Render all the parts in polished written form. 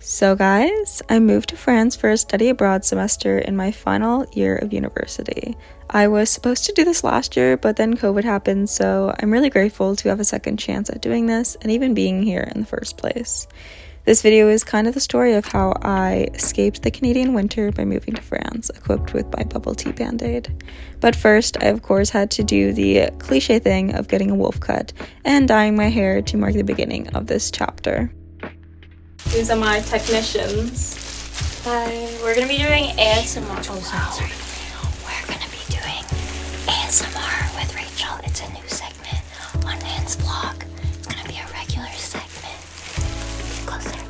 So guys, I moved to France for a study abroad semester in my final year of university. I was supposed to do this last year, but then COVID happened, so I'm really grateful to have a second chance at doing this and even being here in the first place. This video is kind of the story of how I escaped the Canadian winter by moving to France, equipped with my bubble tea band-aid. But first, I of course had to do the cliche thing of getting a wolf cut and dyeing my hair to mark the beginning of this chapter. These are my technicians. We're gonna be doing ASMR. We're gonna be doing ASMR with Rachel. It's a new segment on Nan's vlog. It's gonna be a regular segment. Closer.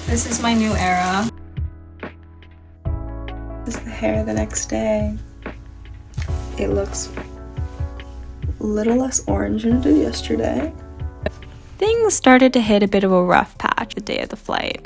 This is my new era. This is the hair the next day. It looks a little less orange than it did yesterday. Things started to hit a bit of a rough patch the day of the flight.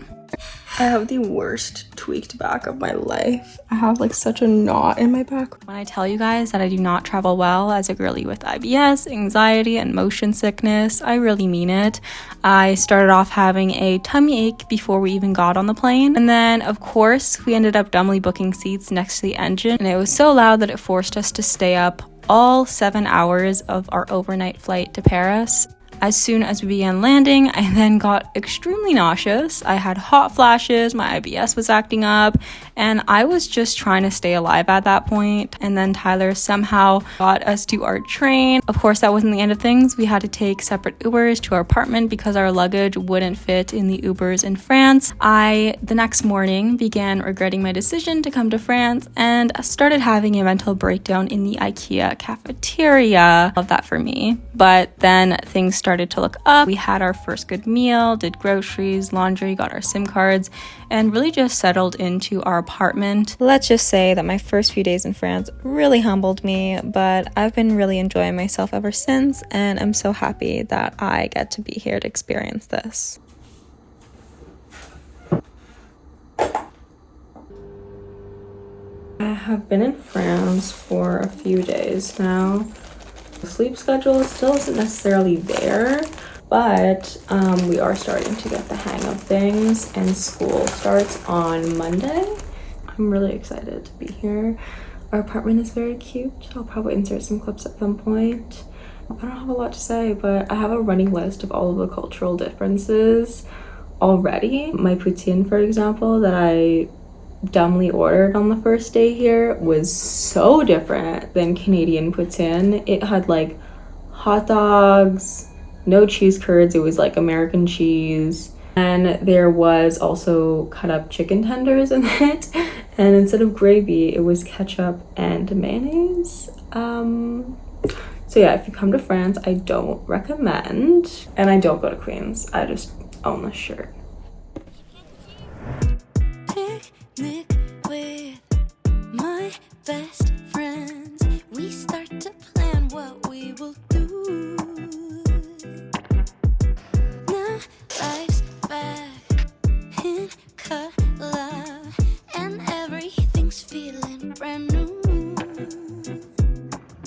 I have the worst tweaked back of my life. I have like such a knot in my back. When I tell you guys that I do not travel well as a girly with IBS, anxiety, and motion sickness, I really mean it. I started off having a tummy ache before we even got on the plane. And then, of course, we ended up dumbly booking seats next to the engine. And it was so loud that it forced us to stay up all 7 hours of our overnight flight to Paris. As soon as we began landing, I then got extremely nauseous. I had hot flashes, my IBS was acting up, and I was just trying to stay alive at that point. And then Tyler somehow got us to our train. Of course, that wasn't the end of things. We had to take separate Ubers to our apartment because our luggage wouldn't fit in the Ubers in France. I, the next morning, began regretting my decision to come to France and started having a mental breakdown in the IKEA cafeteria. Love that for me. But then things started to look up. We had our first good meal, did groceries, laundry, got our SIM cards, and really just settled into our apartment. Let's just say that my first few days in France really humbled me, but I've been really enjoying myself ever since, and I'm so happy that I get to be here to experience this. I have been in France for a few days now. The sleep schedule still isn't necessarily there, but we are starting to get the hang of things, and school starts on Monday. I'm really excited to be here. Our apartment is very cute. I'll probably insert some clips at some point. I don't have a lot to say, but I have a running list of all of the cultural differences already. My poutine, for example, that I dumbly ordered on the first day here was so different than Canadian poutine. It had like hot dogs, no cheese curds, it was like American cheese, and there was also cut up chicken tenders in it, and instead of gravy it was ketchup and mayonnaise. So yeah, if you come to France, I don't recommend, and I don't go to Queens, I just own this shirt. With my best friends, we start to plan what we will do. Now life's back in color, and everything's feeling brand new.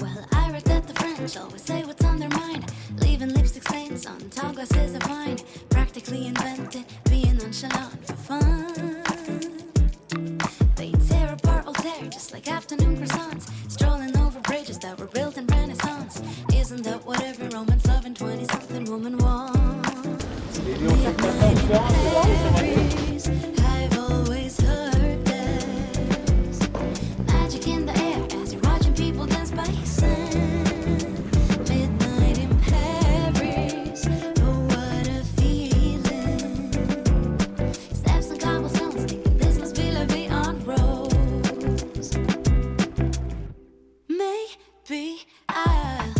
Well, I read that the French always say what's on their mind, leaving lipstick stains on tall glasses of wine, practically invented being nonchalant for fun. Just like afternoon croissants, strolling over bridges that were built in Renaissance. Isn't that what every romance loving 20-something woman wants? Midnight in Paris, I've always heard there's magic in the air as you're watching people dance by sand. Midnight in Paris, oh what a feeling. Steps on cobblestones, thinking this must be La Vie en Rose. Maybe I'll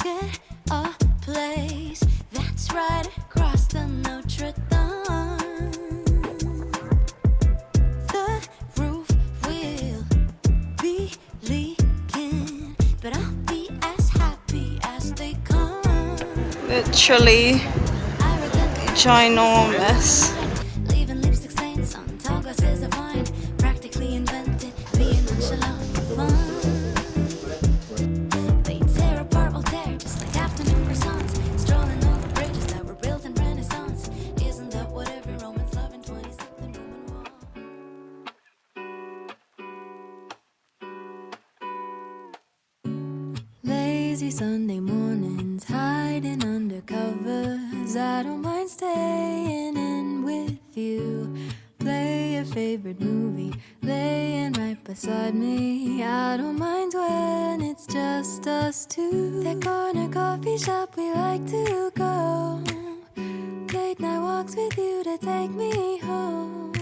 get a place that's right across the Notre Dame. The roof will be leaking, but I'll be as happy as they come. Literally ginormous. Leaving lipstick stains on tall glasses of wine, practically invented being nonchalant for fun. lazy Sunday mornings, hiding under covers. I don't mind staying in with you. Play your favorite movie, laying right beside me. I don't mind when it's just us two. That corner coffee shop we like to go. Late night walks with you to take me home.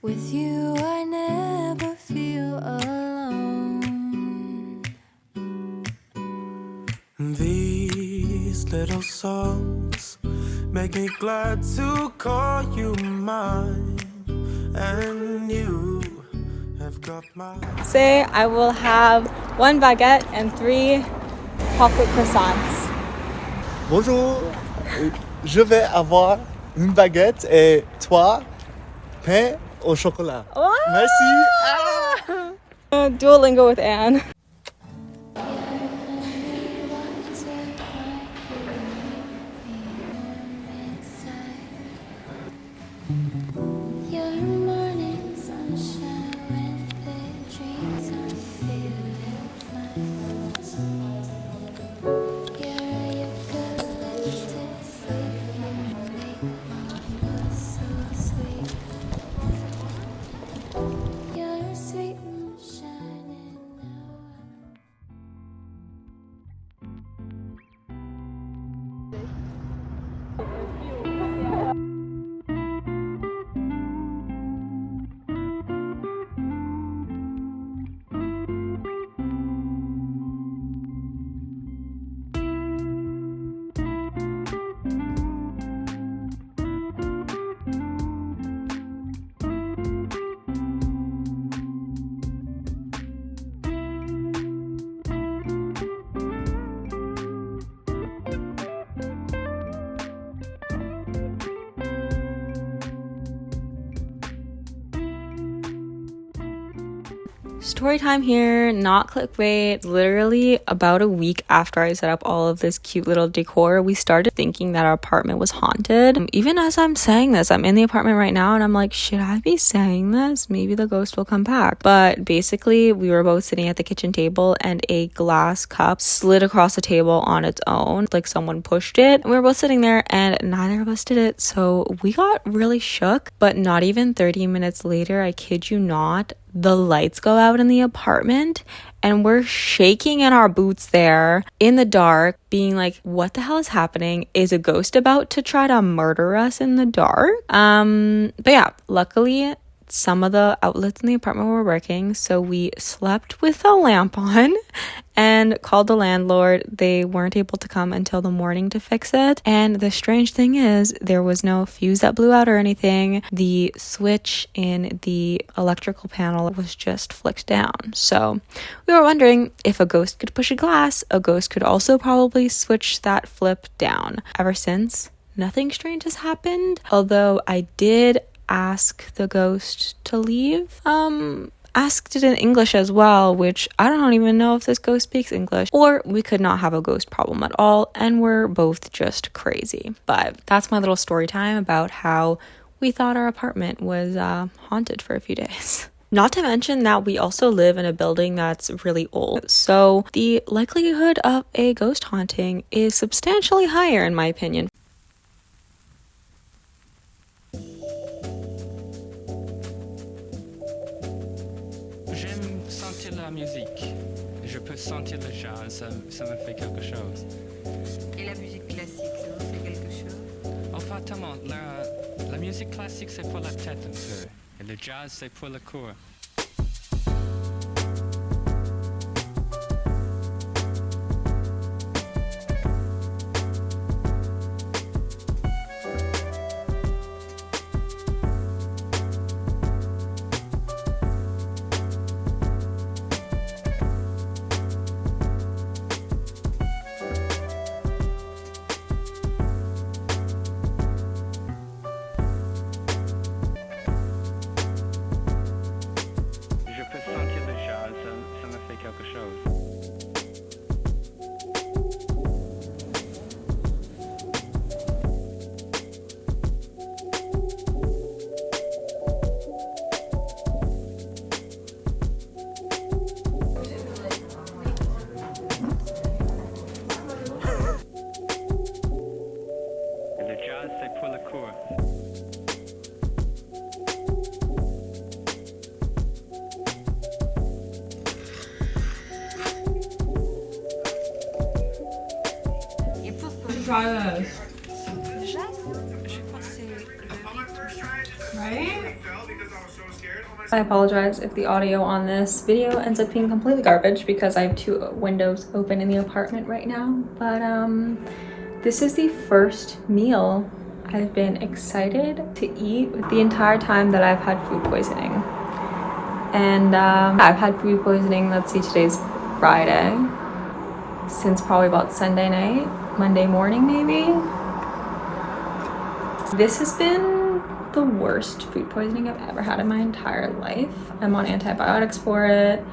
With you I never feel alone. These little songs make me glad to call you mine, and you have got my... Say I will have 1 baguette and 3 chocolate croissants. Bonjour, je vais avoir une baguette et toi, pain au chocolat. Merci. Duolingo with Anne. Your morning sunshine with the dreams I'm feeling fine. You're eucalyptus sleep, you make my blood so sweet. Your sweet moonshine and now Story time here, not clickbait. Literally about a week after I set up all of this cute little decor, we started thinking that our apartment was haunted. Even as I'm saying this, I'm in the apartment right now and I'm like, should I be saying this? Maybe the ghost will come back. But basically, we were both sitting at the kitchen table and a glass cup slid across the table on its own. Like someone pushed it. And we were both sitting there and neither of us did it. So we got really shook. But not even 30 minutes later, I kid you not, the lights go out in the apartment and we're shaking in our boots there in the dark, being like, what the hell is happening? Is a ghost about to try to murder us in the dark? But yeah, luckily some of the outlets in the apartment were working, so we slept with a lamp on and called the landlord. They weren't able to come until the morning to fix it. And the strange thing is, there was no fuse that blew out or anything. The switch in the electrical panel was just flicked down. So we were wondering, if a ghost could push a glass, a ghost could also probably switch that flip down. Ever since, nothing strange has happened, although I did ask the ghost to leave. Asked it in English as well, which I don't even know if this ghost speaks English, or we could not have a ghost problem at all and we're both just crazy. But that's my little story time about how we thought our apartment was haunted for a few days. Not to mention that we also live in a building that's really old, so the likelihood of a ghost haunting is substantially higher in my opinion. J'aime sentir la musique. Je peux sentir le jazz, ça me fait quelque chose. Et la musique classique, ça vous fait quelque chose? Enfin, la musique classique, c'est pour la tête un peu. Et le jazz, c'est pour le corps. try this. Right? I apologize if the audio on this video ends up being completely garbage because I have 2 windows open in the apartment right now. But this is the first meal I've been excited to eat the entire time that I've had food poisoning. And I've had food poisoning, let's see, today's Friday, since probably about Sunday night, Monday morning maybe. This has been the worst food poisoning I've ever had in my entire life. I'm on antibiotics for it,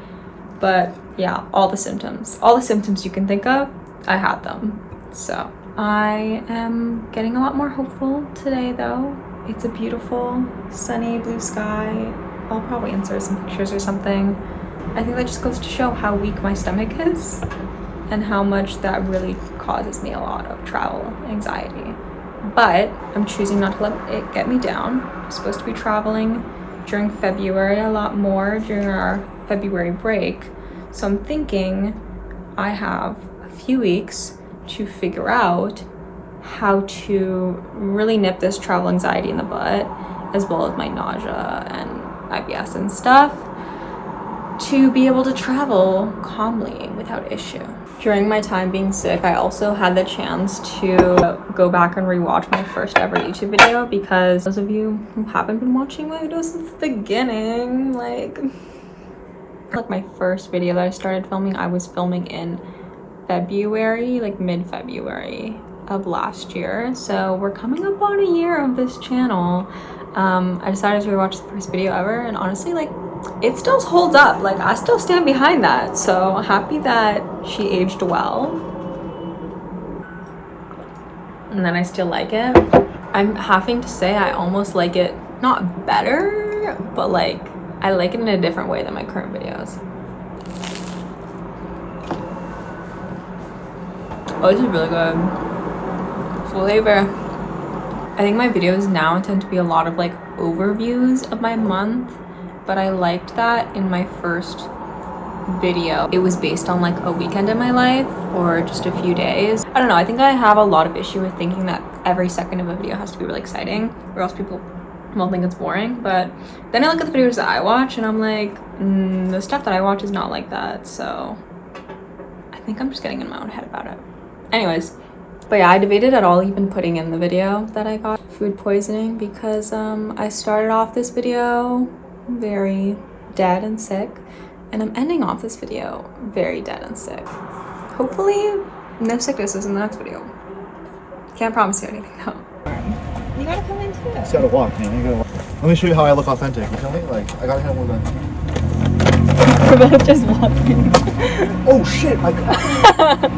but yeah, all the symptoms you can think of, I had them. So I am getting a lot more hopeful today though. It's a beautiful sunny blue sky. I'll probably insert some pictures or something. I think that just goes to show how weak my stomach is and how much that really causes me a lot of travel anxiety. But I'm choosing not to let it get me down. I'm supposed to be traveling during February a lot more during our February break. So I'm thinking I have a few weeks to figure out how to really nip this travel anxiety in the bud, as well as my nausea and IBS and stuff, to be able to travel calmly without issue. During my time being sick, I also had the chance to go back and rewatch my first ever YouTube video, because those of you who haven't been watching my videos since the beginning, like my first video that I started filming, I was filming in February, like mid-February of last year. So we're coming up on a year of this channel. I decided to rewatch the first video ever, and honestly, like, it still holds up. Like, I still stand behind that. So happy that she aged well. And then I still like it. I'm having to say I almost like it, not better, but like, I like it in a different way than my current videos. Oh, this is really good. Flavor. I think my videos now tend to be a lot of like overviews of my month, but I liked that in my first video it was based on like a weekend in my life or just a few days. I don't know, I think I have a lot of issue with thinking that every second of a video has to be really exciting, or else people will think it's boring. But then I look at the videos that I watch and I'm like, the stuff that I watch is not like that. So I think I'm just getting in my own head about it. Anyways, but yeah, I debated at all even putting in the video that I got food poisoning, because I started off this video very dead and sick, and I'm ending off this video very dead and sick. Hopefully no sicknesses in the next video. Can't promise you anything though. You gotta come in too. You just gotta walk, man. You gotta walk. Let me show you how I look authentic. You feel me? Like, I gotta have one of We're both just walking. Oh shit, my God.